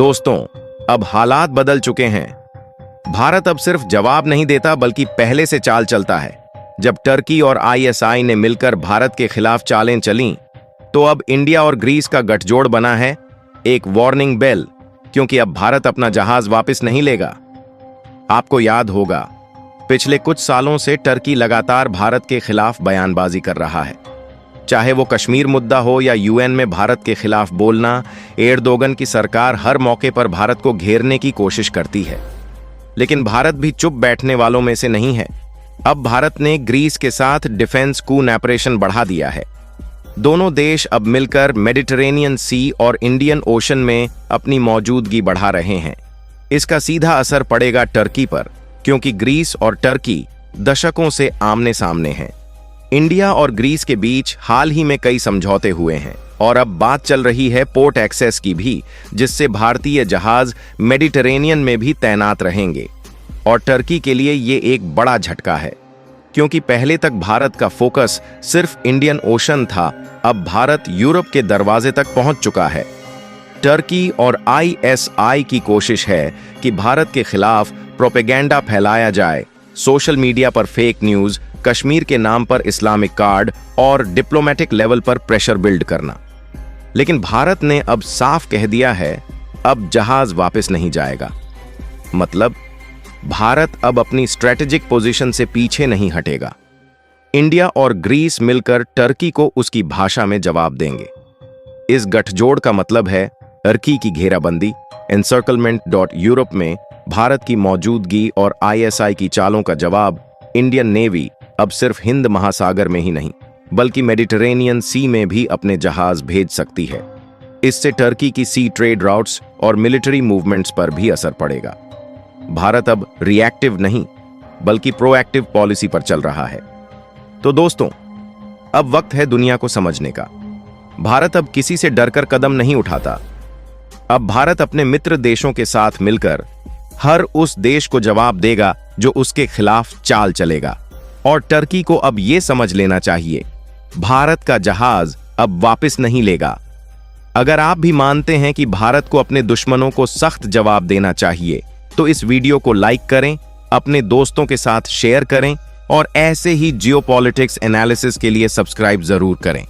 दोस्तों, अब हालात बदल चुके हैं। भारत अब सिर्फ जवाब नहीं देता बल्कि पहले से चाल चलता है। जब टर्की और आईएसआई ने मिलकर भारत के खिलाफ चालें चलीं, तो अब इंडिया और ग्रीस का गठजोड़ बना है एक वार्निंग बेल, क्योंकि अब भारत अपना जहाज वापस नहीं लेगा। आपको याद होगा, पिछले कुछ सालों से टर्की लगातार भारत के खिलाफ बयानबाजी कर रहा है। चाहे वो कश्मीर मुद्दा हो या यूएन में भारत के खिलाफ बोलना, एर्दोगन की सरकार हर मौके पर भारत को घेरने की कोशिश करती है। लेकिन भारत भी चुप बैठने वालों में से नहीं है। अब भारत ने ग्रीस के साथ डिफेंस कूनैपरेशन बढ़ा दिया है। दोनों देश अब मिलकर मेडिटरेनियन सी और इंडियन ओशन में अपनी मौजूदगी बढ़ा रहे हैं। इसका सीधा असर पड़ेगा टर्की पर, क्योंकि ग्रीस और टर्की दशकों से आमने सामने हैं। इंडिया और ग्रीस के बीच हाल ही में कई समझौते हुए हैं और अब बात चल रही है पोर्ट एक्सेस की भी, जिससे भारतीय जहाज मेडिटरेनियन में भी तैनात रहेंगे। और टर्की के लिए ये एक बड़ा झटका है, क्योंकि पहले तक भारत का फोकस सिर्फ इंडियन ओशन था। अब भारत यूरोप के दरवाजे तक पहुंच चुका है। टर्की और आईएसआई की कोशिश है कि भारत के खिलाफ प्रोपेगेंडा फैलाया जाए, सोशल मीडिया पर फेक न्यूज, कश्मीर के नाम पर इस्लामिक कार्ड और डिप्लोमेटिक लेवल पर प्रेशर बिल्ड करना। लेकिन भारत ने अब साफ कह दिया है, अब जहाज वापस नहीं जाएगा। मतलब भारत अब अपनी स्ट्रेटेजिक पोजीशन से पीछे नहीं हटेगा। इंडिया और ग्रीस मिलकर टर्की को उसकी भाषा में जवाब देंगे। इस गठजोड़ का मतलब है टर्की की घेराबंदी, एनसर्कलमेंट यूरोप में भारत की मौजूदगी और आईएसआई की चालों का जवाब। इंडियन नेवी अब सिर्फ हिंद महासागर में ही नहीं बल्कि मेडिटरेनियन सी में भी अपने जहाज भेज सकती है। इससे टर्की की सी ट्रेड राउट्स और मिलिट्री मूवमेंट्स पर भी असर पड़ेगा। भारत अब रिएक्टिव नहीं बल्कि प्रोएक्टिव पॉलिसी पर चल रहा है। तो दोस्तों, अब वक्त है दुनिया को समझने का। भारत अब किसी से डरकर कदम नहीं उठाता। अब भारत अपने मित्र देशों के साथ मिलकर हर उस देश को जवाब देगा जो उसके खिलाफ चाल चलेगा। और टर्की को अब यह समझ लेना चाहिए, भारत का जहाज अब वापस नहीं लेगा। अगर आप भी मानते हैं कि भारत को अपने दुश्मनों को सख्त जवाब देना चाहिए, तो इस वीडियो को लाइक करें, अपने दोस्तों के साथ शेयर करें और ऐसे ही जियोपॉलिटिक्स एनालिसिस के लिए सब्सक्राइब जरूर करें।